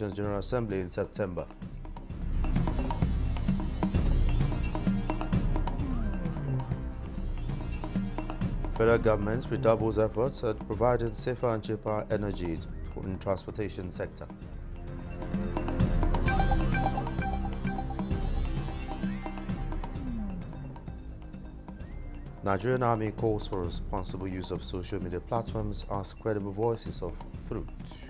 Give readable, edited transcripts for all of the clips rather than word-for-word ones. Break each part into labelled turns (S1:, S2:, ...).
S1: General Assembly in September. Federal government redoubles efforts at providing safer and cheaper energy in transportation sector. Nigerian Army calls for responsible use of social media platforms as credible voices of truth.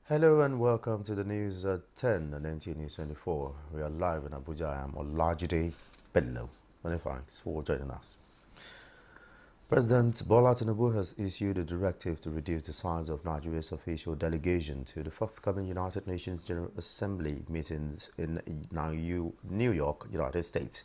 S1: Hello and welcome to the news at 10 on Nta News24. We are live in Abuja. I am Olajide Bello. Many thanks for joining us. President Bola Tinubu has issued a directive to reduce the size of Nigeria's official delegation to the forthcoming United Nations General Assembly meetings in New York, United States.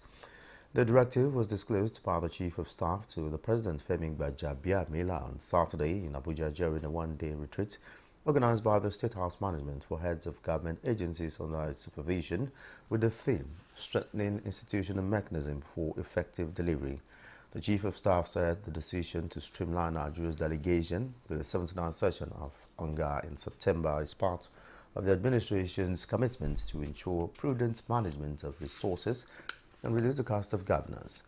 S1: The directive was disclosed by the Chief of Staff to the President Femi Gbajabiamila on Saturday in Abuja during a one-day retreat organized by the State House Management for heads of government agencies under its supervision with the theme, Strengthening Institutional Mechanism for Effective Delivery. The Chief of Staff said the decision to streamline Nigeria's delegation to the 79th session of UNGA in September is part of the administration's commitment to ensure prudent management of resources and reduce the cost of governance.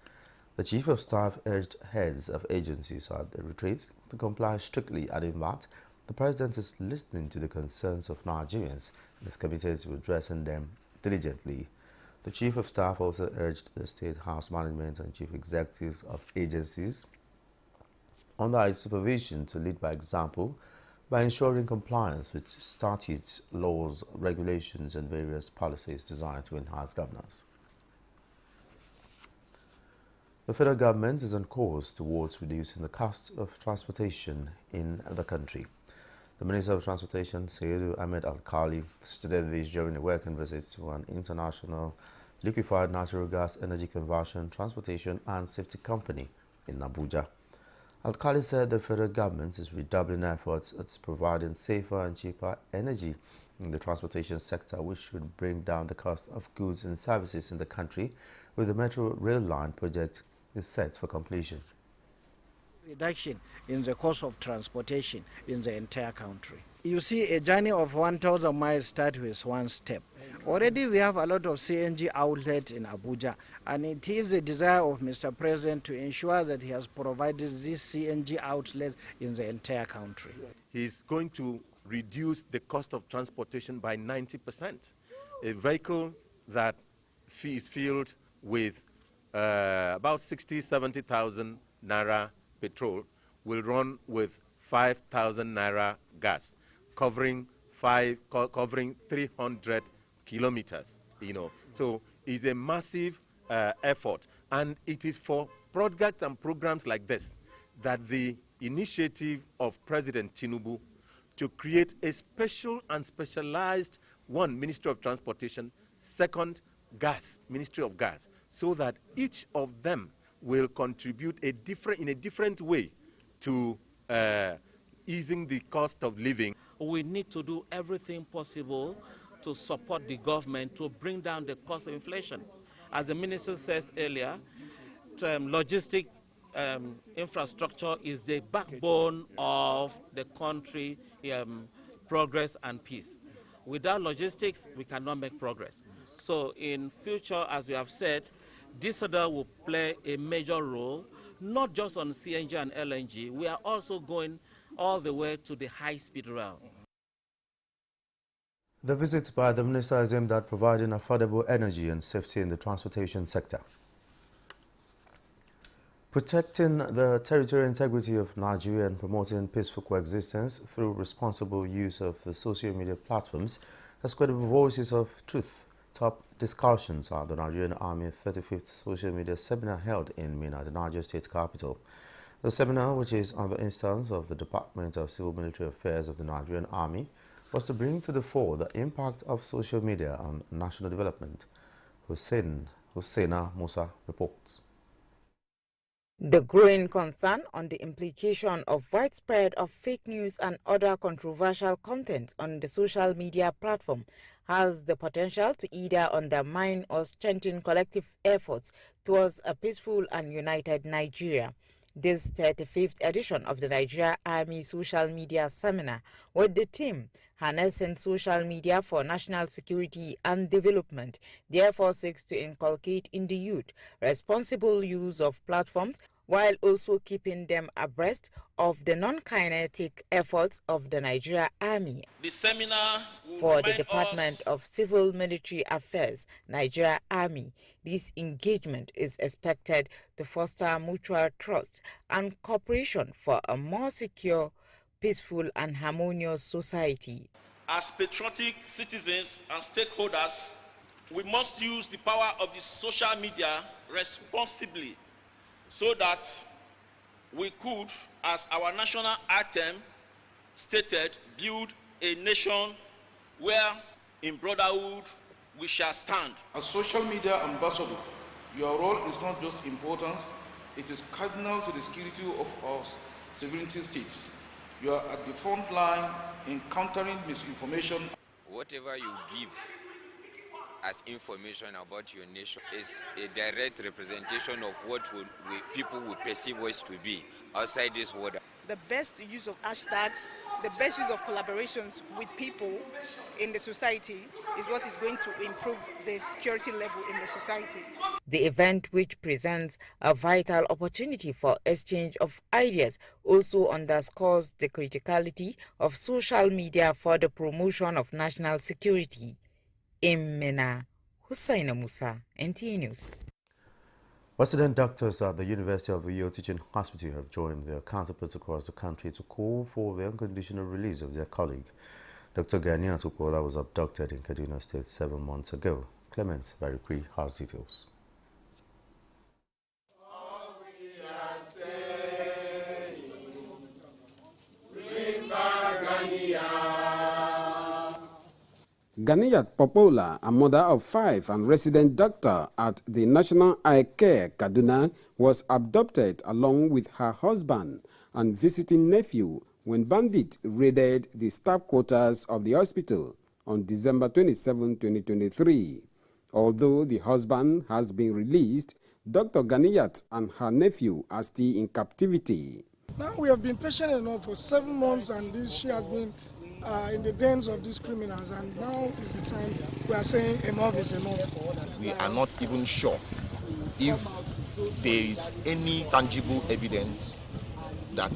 S1: The Chief of Staff urged heads of agencies at the retreat to comply strictly, adding that the President is listening to the concerns of Nigerians and is committed to addressing them diligently. The Chief of Staff also urged the State House Management and Chief Executives of agencies under its supervision to lead by example by ensuring compliance with statutes, laws, regulations and various policies designed to enhance governance. The federal government is on course towards reducing the cost of transportation in the country. The Minister of Transportation, Saidu Ahmed Al-Khali, stated this during a working visit to an international liquefied natural gas energy conversion, transportation and safety company in Abuja. Al-Khali said the federal government is redoubling efforts at providing safer and cheaper energy in the transportation sector, which should bring down the cost of goods and services in the country, with the Metro Rail Line project is set for completion.
S2: Reduction in the cost of transportation in the entire country. You see, a journey of 1,000 miles starts with one step. Already we have a lot of CNG outlets in Abuja, and it is the desire of Mr. President to ensure that he has provided these CNG outlets in the entire country.
S3: He's going to reduce the cost of transportation by 90%. A vehicle that is filled with about 70,000 naira petrol will run with 5,000 naira gas, covering 300 kilometers. So it's a massive effort, and it is for projects and programs like this that the initiative of President Tinubu to create a special and specialized Ministry of Transportation, second Ministry of Gas, so that each of them will contribute in a different way to easing the cost of living.
S4: We need to do everything possible to support the government to bring down the cost of inflation. As the minister says earlier, logistic infrastructure is the backbone of the country progress and peace. Without logistics, we cannot make progress. So in future, as we have said, this order will play a major role, not just on CNG and LNG. We are also going all the way to the high-speed rail.
S1: The visit by the minister is aimed at providing affordable energy and safety in the transportation sector. Protecting the territorial integrity of Nigeria and promoting peaceful coexistence through responsible use of the social media platforms as credible voices of truth. Top discussions at the Nigerian Army 35th Social Media Seminar held in Minna, the Niger State capital. The seminar, which is on the instance of the Department of Civil Military Affairs of the Nigerian Army, was to bring to the fore the impact of social media on national development. Husseina Musa reports.
S5: The growing concern on the implication of widespread of fake news and other controversial content on the social media platform has the potential to either undermine or strengthen collective efforts towards a peaceful and united Nigeria. This 35th edition of the Nigeria Army Social Media Seminar with the theme Harnessing Social Media for National Security and Development therefore seeks to inculcate in the youth responsible use of platforms while also keeping them abreast of the non-kinetic efforts of the Nigeria Army.
S6: The seminar
S5: For the Department of Civil Military Affairs, Nigeria Army, this engagement is expected to foster mutual trust and cooperation for a more secure, peaceful and harmonious society.
S6: As patriotic citizens and stakeholders, we must use the power of the social media responsibly so that we could, as our national anthem stated, build a nation where in brotherhood we shall stand.
S7: As social media ambassador, your role is not just importance, it is cardinal to the security of our sovereignty states. You are at the front line in countering misinformation.
S8: Whatever you give as information about your nation is a direct representation of what people will perceive us to be outside this border.
S9: The best use of hashtags, the best use of collaborations with people in the society is what is going to improve the security level in the society.
S5: The event, which presents a vital opportunity for exchange of ideas, also underscores the criticality of social media for the promotion of national security. Imena Hussaina Musa, Nta News.
S1: Resident doctors at the University of Uyo Teaching Hospital have joined their counterparts across the country to call for the unconditional release of their colleague. Dr. Nta was abducted in Kaduna State 7 months ago. Clement Barikwi has details.
S10: Ganiyat Popola, a mother of 5 and resident doctor at the National Eye Care Kaduna, was abducted along with her husband and visiting nephew when bandits raided the staff quarters of the hospital on December 27, 2023. Although the husband has been released, Dr. Ganiyat and her nephew are still in captivity.
S11: Now we have been patient enough for 7 months, and she has been in the dens of these criminals, and now is the time we are saying enough is enough.
S12: We are not even sure if there is any tangible evidence that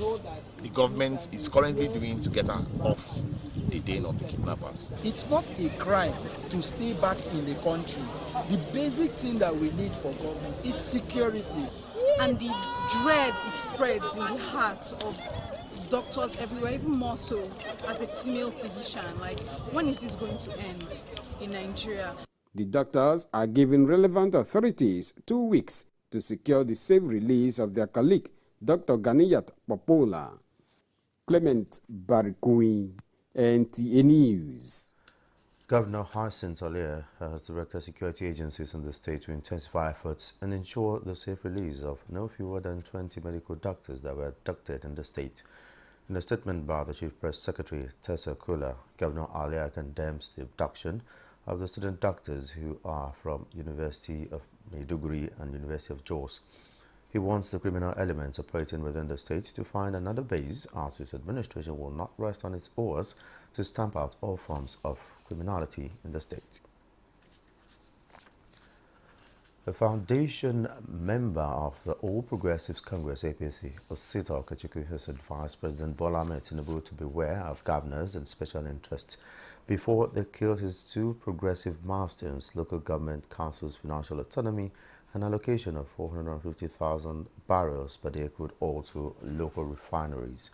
S12: the government is currently doing to get her off the den of the kidnappers.
S13: It's not a crime to stay back in the country. The basic thing that we need for government is security.
S14: And the dread it spreads in the hearts of doctors everywhere, even more so as a female physician. Like, when is this going to end in Nigeria?
S10: The doctors are giving relevant authorities 2 weeks to secure the safe release of their colleague, Dr. Ganiyat Popola. Clement Barikui, Nta News.
S1: Governor Hyacinth Alia has directed security agencies in the state to intensify efforts and ensure the safe release of no fewer than 20 medical doctors that were abducted in the state. In a statement by the Chief Press Secretary, Tessa Kula, Governor Alia condemns the abduction of the student doctors who are from University of Maiduguri and University of Jos. He wants the criminal elements operating within the state to find another base, as his administration will not rest on its oars to stamp out all forms of criminality in the state. A foundation member of the All Progressives Congress APC, Osita Okechukwu, has advised President Bola Ahmed Tinubu to beware of governors and special interests before they kill his 2 progressive milestones: local government councils' financial autonomy and allocation of 450,000 barrels per day crude oil to local refineries.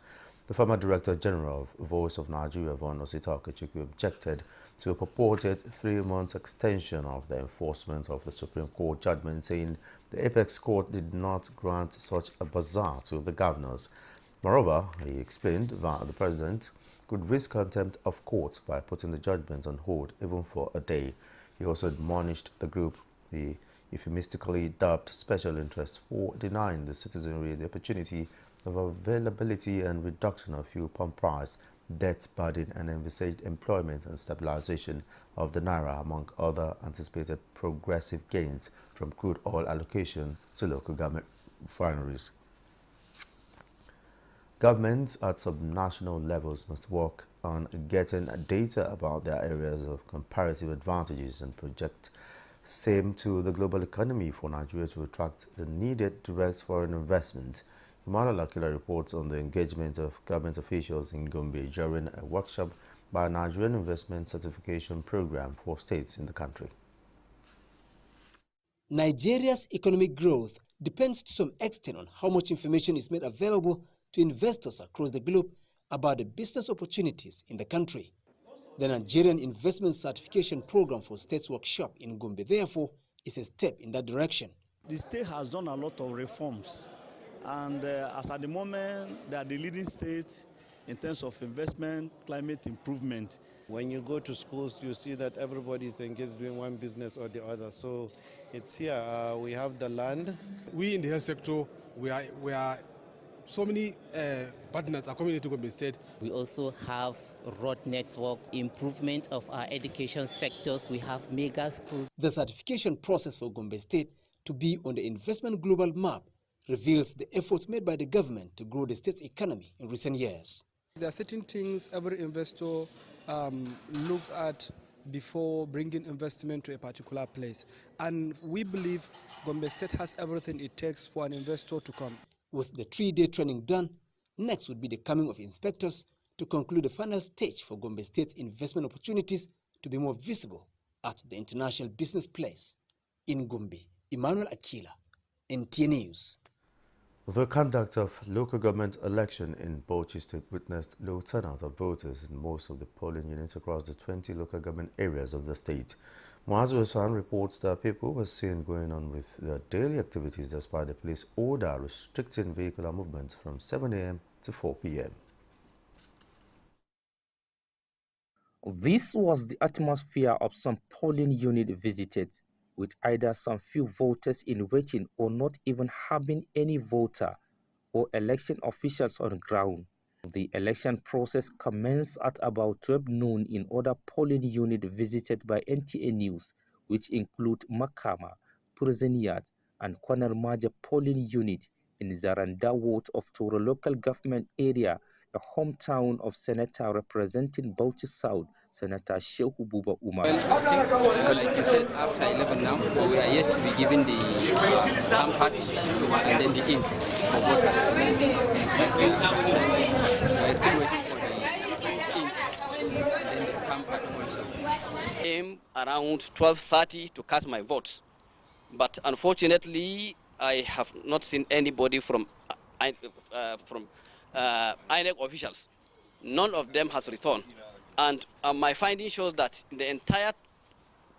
S1: The former Director General of Voice of Nigeria, Von Osita Okechukwu, objected to a purported 3-month extension of the enforcement of the Supreme Court judgment, saying the Apex Court did not grant such a bazaar to the governors. Moreover, he explained that the President could risk contempt of court by putting the judgment on hold even for a day. He also admonished the group he euphemistically dubbed special interests, for denying the citizenry the opportunity of availability and reduction of fuel pump price, debt burden, and envisaged employment and stabilization of the naira, among other anticipated progressive gains from crude oil allocation to local government refineries. Governments at subnational levels must work on getting data about their areas of comparative advantages and project same to the global economy for Nigeria to attract the needed direct foreign investment. Emmanuel Akila reports on the engagement of government officials in Gombe during a workshop by a Nigerian Investment Certification Program for states in the country.
S15: Nigeria's economic growth depends to some extent on how much information is made available to investors across the globe about the business opportunities in the country. The Nigerian Investment Certification Program for States workshop in Gombe, therefore, is a step in that direction.
S16: The state has done a lot of reforms, and as at the moment, they are the leading state in terms of investment, climate improvement.
S17: When you go to schools, you see that everybody is engaged doing one business or the other. So it's here. We have the land.
S18: We in the health sector, we are so many partners are coming into Gombe State.
S19: We also have road network, improvement of our education sectors. We have mega schools.
S15: The certification process for Gombe State to be on the investment global map reveals the efforts made by the government to grow the state's economy in recent years.
S20: There are certain things every investor looks at before bringing investment to a particular place. And we believe Gombe State has everything it takes for an investor to come.
S15: With the 3-day training done, next would be the coming of inspectors to conclude the final stage for Gombe State's investment opportunities to be more visible at the international business place. In Gombe, Emmanuel Akila, Nta News.
S1: The conduct of local government election in Bauchi State witnessed low turnout of voters in most of the polling units across the 20 local government areas of the state. Muazu Hassan reports that people were seen going on with their daily activities despite the police order restricting vehicular movement from 7 a.m. to 4 p.m.
S21: This was the atmosphere of some polling unit visited, with either some few voters in waiting or not even having any voter or election officials on ground. The election process commenced at about 12 noon in other polling units visited by Nta News, which include Makama, Prison Yard, and Kwanarmaja polling unit in Zaranda ward of Toro local government area, a hometown of Senator representing Bauchi South, Senator Shehu Buba Umar.
S22: Well, like you said, after 11 now, we are yet to be given the stamp pad and then the ink for voters. We are still waiting for the ink and then the stamp pad also.
S23: I came around 12:30 to cast my vote, but unfortunately, I have not seen anybody from INEC officials. None of them has returned. And my finding shows that in the entire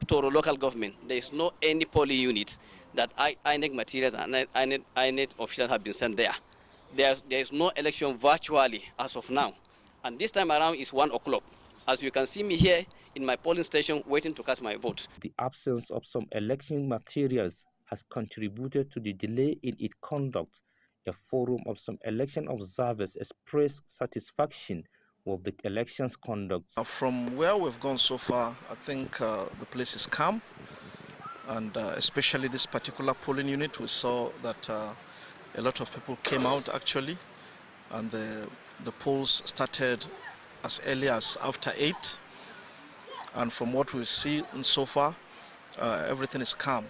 S23: Toro local government, there is no any polling unit that INEC materials and INEC officials have been sent there. There is no election virtually as of now. And this time around is 1 o'clock. As you can see me here in my polling station waiting to cast my vote.
S21: The absence of some election materials has contributed to the delay in its conduct. A forum of some election observers expressed satisfaction with the elections conduct.
S24: From where we've gone so far, I think the place is calm, and especially this particular polling unit, we saw that a lot of people came out actually, and the polls started as early as after 8, and from what we see so far, everything is calm.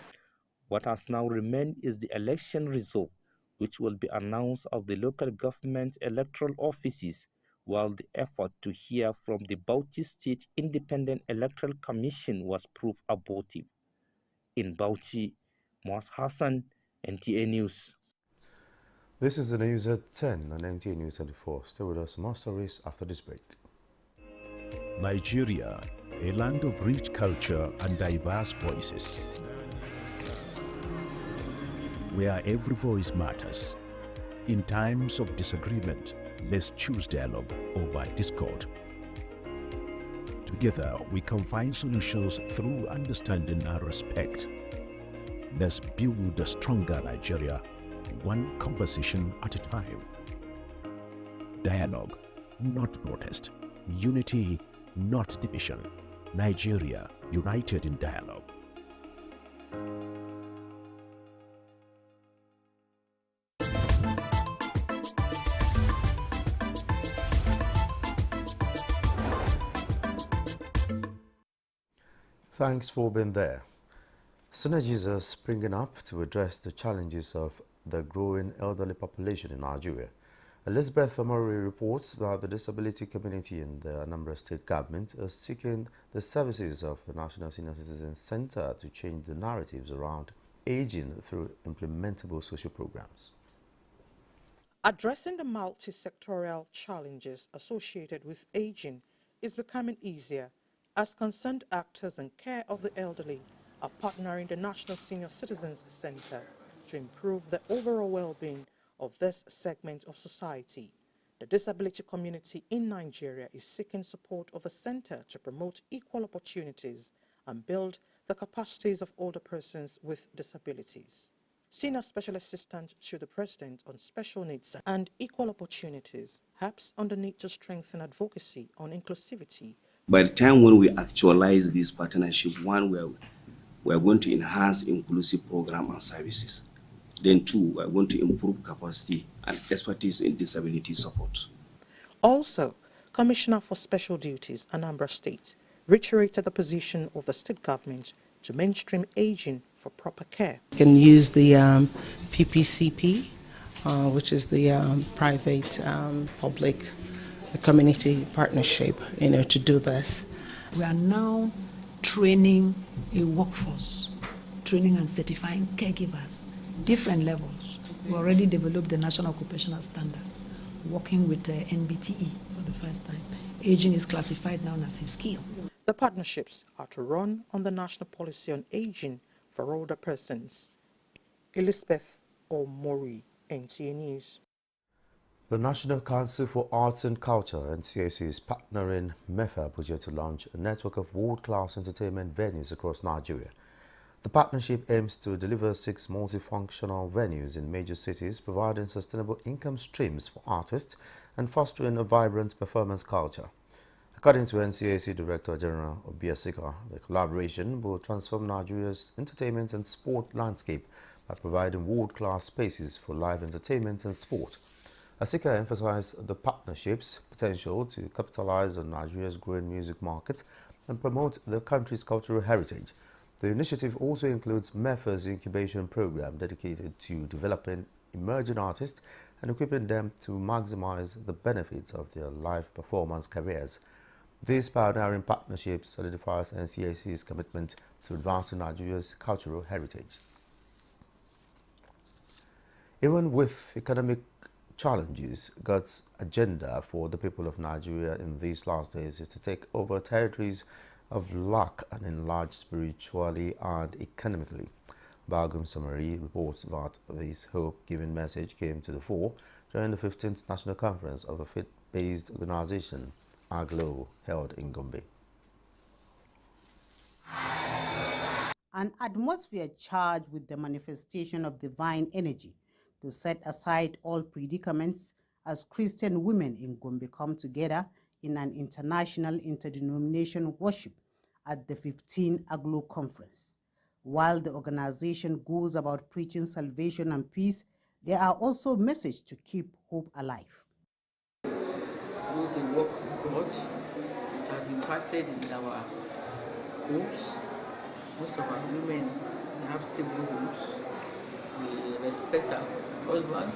S21: What has now remained is the election result, which will be announced of the local government electoral offices, while the effort to hear from the Bauchi State Independent Electoral Commission was proved abortive. In Bauchi, Muaz Hassan, Nta News.
S1: This is the news at 10 on Nta News24. Stay with us, more stories after this break.
S25: Nigeria, a land of rich culture and diverse voices, where every voice matters. In times of disagreement, let's choose dialogue over discord. Together, we can find solutions through understanding and respect. Let's build a stronger Nigeria, one conversation at a time. Dialogue, not protest. Unity, not division. Nigeria, united in dialogue.
S1: Thanks for being there. Synergies are springing up to address the challenges of the growing elderly population in Nigeria. Elizabeth Amori reports that the disability community in the Anambra State government are seeking the services of the National Senior Citizens Center to change the narratives around aging through implementable social programs.
S2: Addressing the multi-sectorial challenges associated with aging is becoming easier as concerned actors in care of the elderly are partnering the National Senior Citizens Center to improve the overall well-being of this segment of society. The disability community in Nigeria is seeking support of the center to promote equal opportunities and build the capacities of older persons with disabilities. Senior Special Assistant to the President on Special Needs and Equal Opportunities helps on the need to strengthen advocacy on inclusivity.
S3: By the time when we actualize this partnership, one, we are going to enhance inclusive program and services. Then two, we are going to improve capacity and expertise in disability support.
S2: Also, Commissioner for Special Duties, Anambra State, reiterated the position of the state government to mainstream aging for proper care.
S4: You can use the PPCP, which is the private, public, community partnership, to do this.
S6: We are now training a workforce, training and certifying caregivers, different levels. We already developed the National Occupational Standards, working with NBTE for the first time. Aging is classified now as a skill.
S2: The partnerships are to run on the National Policy on Aging for Older Persons. Elizabeth Omori, Nta News.
S1: The National Council for Arts and Culture, NCAC, is partnering MEFA Abuja to launch a network of world-class entertainment venues across Nigeria. The partnership aims to deliver 6 multifunctional venues in major cities, providing sustainable income streams for artists and fostering a vibrant performance culture. According to NCAC Director General Obiasika, the collaboration will transform Nigeria's entertainment and sport landscape by providing world-class spaces for live entertainment and sport. Asika emphasized the partnership's potential to capitalize on Nigeria's growing music market and promote the country's cultural heritage. The initiative also includes MEFA's incubation program dedicated to developing emerging artists and equipping them to maximize the benefits of their live performance careers. This pioneering partnership solidifies NCAC's commitment to advancing Nigeria's cultural heritage. Even with economic challenges, God's agenda for the people of Nigeria in these last days is to take over territories of lack and enlarge spiritually and economically. Bagum Samari reports that this hope-giving message came to the fore during the 15th National Conference of a faith-based organization, AGLO, held in Gombe.
S7: An atmosphere charged with the manifestation of divine energy to set aside all predicaments as Christian women in Gombe come together in an international interdenomination worship at the 15th AGLO conference. While the organization goes about preaching salvation and peace, there are also messages to keep hope alive.
S26: With the work of God, it has impacted in our homes. Most of our women have stable homes. We respect our husbands.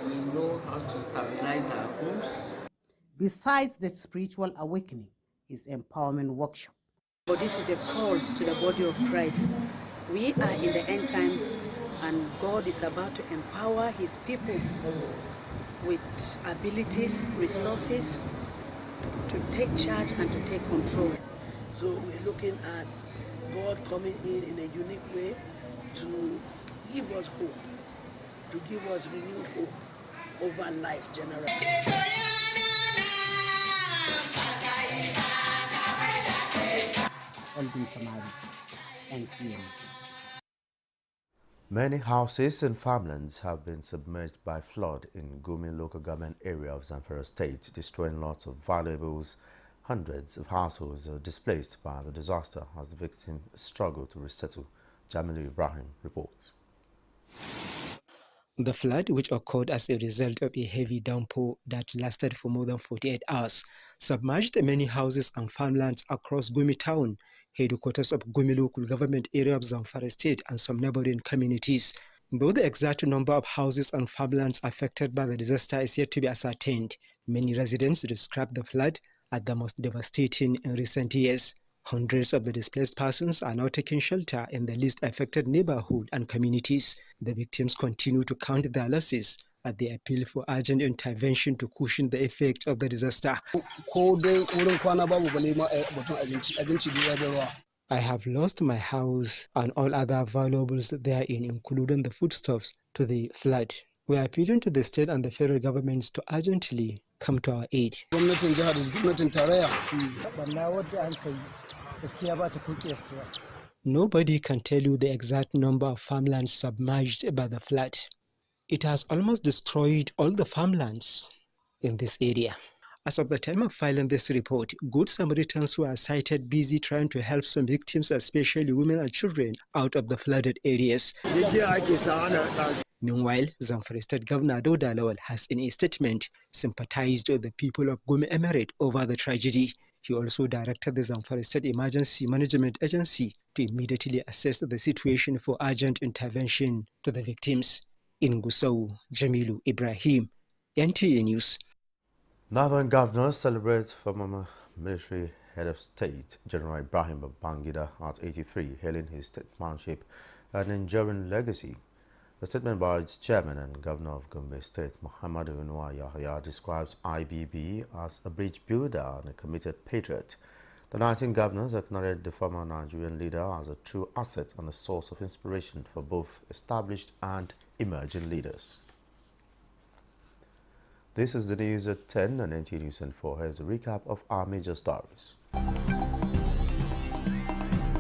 S26: We know how to stabilize our homes.
S7: Besides the spiritual awakening, is empowerment workshop.
S27: But this is a call to the body of Christ. We are in the end time, and God is about to empower his people with abilities, resources to take charge and to take control.
S28: So we're looking at God coming in a unique way to give us hope, to give us renewed hope over life generally.
S7: Bagum Samari. Nta News.
S1: Many houses and farmlands have been submerged by flood in Gumi local government area of Zamfara state, destroying lots of valuables. Hundreds of households are displaced by the disaster as the victims struggle to resettle. Jamilu Ibrahim reports.
S5: The flood, which occurred as a result of a heavy downpour that lasted for more than 48 hours, submerged many houses and farmlands across Gumi town, headquarters of Gumi local government area of Zamfara state, and some neighboring communities. Though the exact number of houses and farmlands affected by the disaster is yet to be ascertained, many residents describe the flood as the most devastating in recent years. Hundreds of the displaced persons are now taking shelter in the least affected neighborhood and communities. The victims continue to count their losses as they appeal for urgent intervention to cushion the effect of the disaster. I have lost my house and all other valuables therein, including the foodstuffs, to the flood. We are appealing to the state and the federal governments to urgently come to our aid. Nobody can tell you the exact number of farmlands submerged by the flood. It has almost destroyed all the farmlands in this area. As of the time of filing this report, good Samaritans were sighted busy trying to help some victims, especially women and children, out of the flooded areas. Meanwhile, Zamfara State Governor Dauda Lawal has in a statement sympathized with the people of Gumi Emirate over the tragedy. He also directed the Zamfara State Emergency Management Agency to immediately assess the situation for urgent intervention to the victims. In Gusau, Jamilu Ibrahim, Nta News.
S1: Northern governors celebrate former military head of state, General Ibrahim Babangida, at 83, hailing his statesmanship and enduring legacy. A statement by its chairman and governor of Gombe State, Muhammad Unwa Yahya, describes IBB as a bridge builder and a committed patriot. The 19 governors acknowledged the former Nigerian leader as a true asset and a source of inspiration for both established and emerging leaders. This is the news at 10 on Nta News24. Here's a recap of our major stories.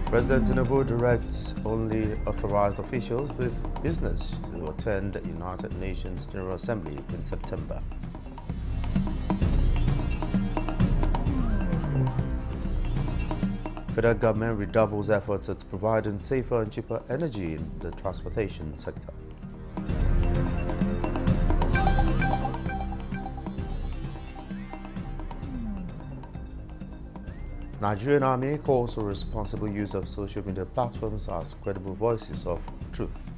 S1: President Tinubu directs only authorized officials with business to attend the United Nations General Assembly in September. Federal government redoubles efforts at providing safer and cheaper energy in the transportation sector. Nigerian Army calls for responsible use of social media platforms as credible voices of truth.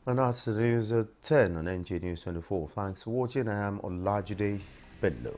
S1: And that's the news at 10 on Nta News24. Thanks for watching. I am Olajide Bello.